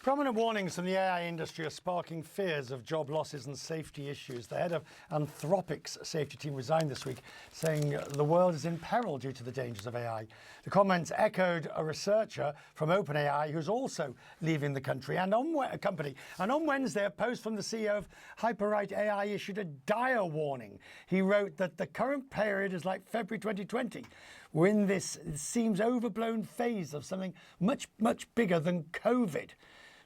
Prominent warnings from the AI industry are sparking fears of job losses and safety issues. The head of Anthropic's safety team resigned this week, saying the world is in peril due to the dangers of AI. The comments echoed a researcher from OpenAI who's also leaving the country and on Wednesday, a post from the CEO of HyperWrite AI issued a dire warning. He wrote that the current period is like February 2020. We're in this, it seems, overblown phase of something much, much bigger than COVID.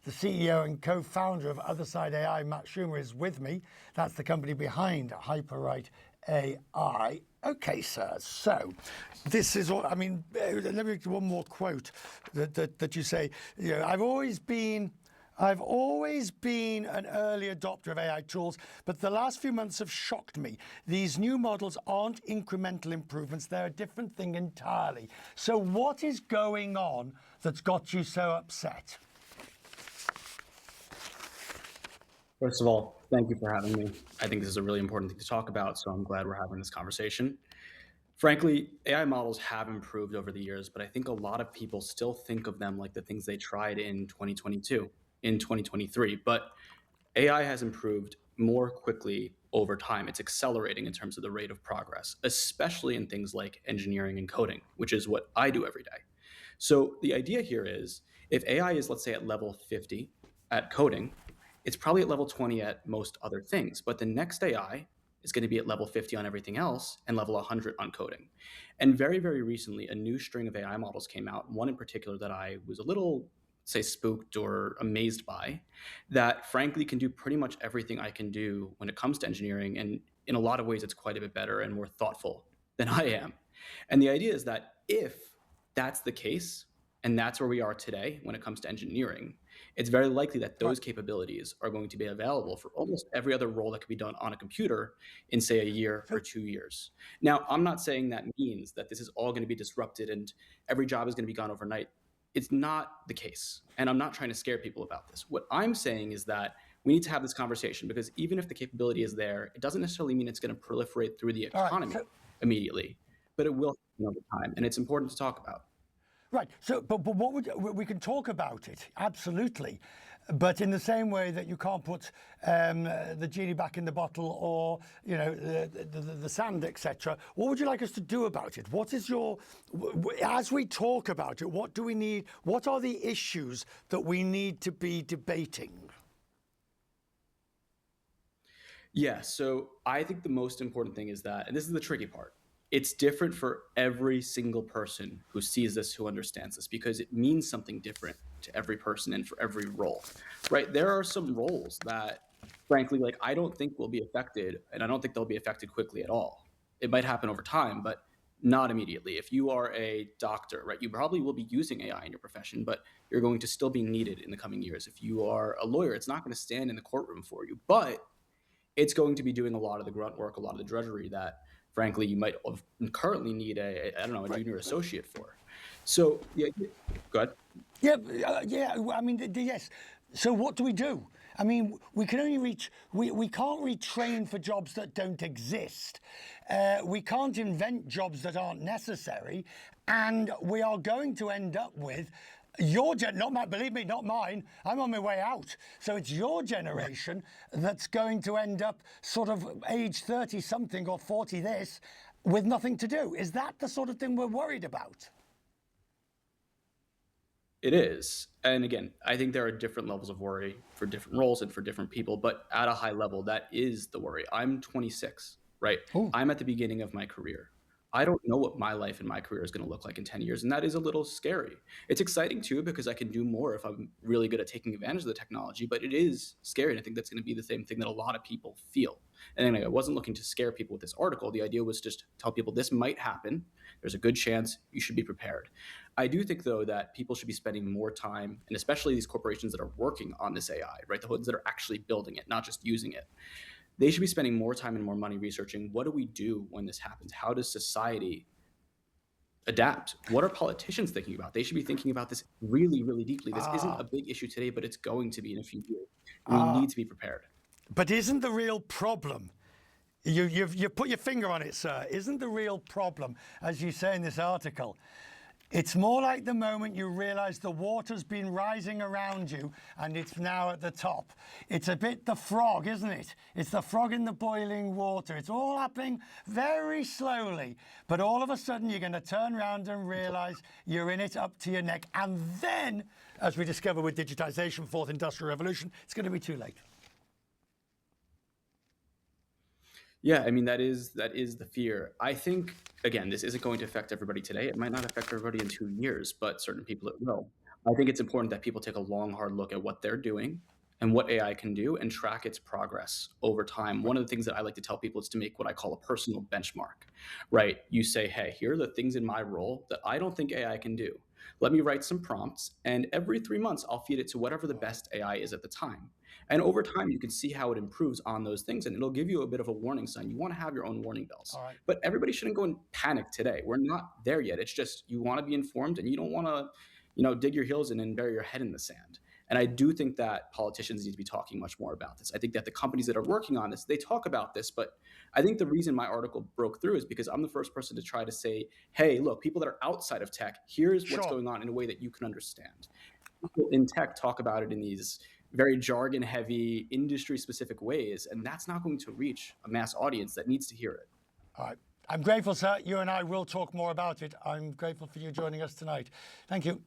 The CEO and co-founder of Other Side AI, Matt Shumer, is with me. That's the company behind HyperWrite AI. Okay, sir. So this is what, I mean, let me read one more quote that you say, you know, I've always been an early adopter of AI tools, but the last few months have shocked me. These new models aren't incremental improvements. They're a different thing entirely. So what is going on that's got you so upset? First of all, thank you for having me. I think this is a really important thing to talk about, so I'm glad we're having this conversation. Frankly, AI models have improved over the years, but I think a lot of people still think of them like the things they tried in 2022, in 2023. But AI has improved more quickly over time. It's accelerating in terms of the rate of progress, especially in things like engineering and coding, which is what I do every day. So the idea here is if AI is, let's say, at level 50 at coding, it's probably at level 20 at most other things, but the next AI is going to be at level 50 on everything else and level 100 on coding. And very, very recently, a new string of AI models came out, one in particular that I was a little, say, spooked or amazed by, that frankly can do pretty much everything I can do when it comes to engineering. And in a lot of ways, it's quite a bit better and more thoughtful than I am. And the idea is that if that's the case, and that's where we are today when it comes to engineering, it's very likely that those capabilities are going to be available for almost every other role that could be done on a computer in, say, a year or 2 years. Now, I'm not saying that means that this is all going to be disrupted and every job is going to be gone overnight. It's not the case. And I'm not trying to scare people about this. What I'm saying is that we need to have this conversation because even if the capability is there, it doesn't necessarily mean it's going to proliferate through the economy immediately, but it will over time. And it's important to talk about. Right. So, but what we can talk about it, absolutely. But in the same way that you can't put the genie back in the bottle or, you know, the sand, etc. What would you like us to do about it? What is your, as we talk about it, what do we need? What are the issues that we need to be debating? Yeah, so I think the most important thing is that, and this is the tricky part, it's different for every single person who sees this, who understands this, because it means something different to every person and for every role, right? There are some roles that, frankly, like I don't think will be affected, and I don't think they'll be affected quickly at all. It might happen over time, but not immediately. If you are a doctor, right, you probably will be using AI in your profession, but you're going to still be needed in the coming years. If you are a lawyer, it's not going to stand in the courtroom for you, but it's going to be doing a lot of the grunt work, a lot of the drudgery that frankly, you might currently need a junior associate for. So, yeah, go ahead. Yeah. I mean, yes. So what do we do? I mean, we can only we can't retrain for jobs that don't exist. We can't invent jobs that aren't necessary. And we are going to end up with believe me, not mine. I'm on my way out. So it's your generation that's going to end up sort of age 30 something or 40 this with nothing to do. Is that the sort of thing we're worried about? It is. And again, I think there are different levels of worry for different roles and for different people, but at a high level, that is the worry. I'm 26, right? Ooh. I'm at the beginning of my career. I don't know what my life and my career is going to look like in 10 years. And that is a little scary. It's exciting too, because I can do more if I'm really good at taking advantage of the technology, but it is scary. And I think that's going to be the same thing that a lot of people feel. And anyway, I wasn't looking to scare people with this article. The idea was just to tell people this might happen. There's a good chance you should be prepared. I do think, though, that people should be spending more time, and especially these corporations that are working on this AI, right? The ones that are actually building it, not just using it. They should be spending more time and more money researching what do we do when this happens? How does society adapt? What are politicians thinking about? They should be thinking about this really, really deeply. This isn't a big issue today, but it's going to be in a few years. We need to be prepared. But isn't the real problem, you put your finger on it, sir, isn't the real problem, as you say in this article, It's more like the moment you realize the water's been rising around you and it's now at the top. It's a bit the frog, isn't it? It's the frog in the boiling water. It's all happening very slowly. But all of a sudden, you're going to turn around and realize you're in it up to your neck. And then, as we discover with digitization, fourth industrial revolution, it's going to be too late. Yeah, I mean, that is the fear. I think, again, this isn't going to affect everybody today. It might not affect everybody in 2 years, but certain people it will. I think it's important that people take a long, hard look at what they're doing and what AI can do and track its progress over time. One of the things that I like to tell people is to make what I call a personal benchmark, right? You say, hey, here are the things in my role that I don't think AI can do. Let me write some prompts, and every 3 months, I'll feed it to whatever the best AI is at the time. And over time, you can see how it improves on those things, and it'll give you a bit of a warning sign. You want to have your own warning bells. All right. But everybody shouldn't go and panic today. We're not there yet. It's just you want to be informed, and you don't want to, dig your heels in and bury your head in the sand. And I do think that politicians need to be talking much more about this. I think that the companies that are working on this, they talk about this, but I think the reason my article broke through is because I'm the first person to try to say, hey, look, people that are outside of tech, here's what's going on in a way that you can understand. People in tech talk about it in these very jargon-heavy, industry-specific ways, and that's not going to reach a mass audience that needs to hear it. All right. I'm grateful, sir. You and I will talk more about it. I'm grateful for you joining us tonight. Thank you.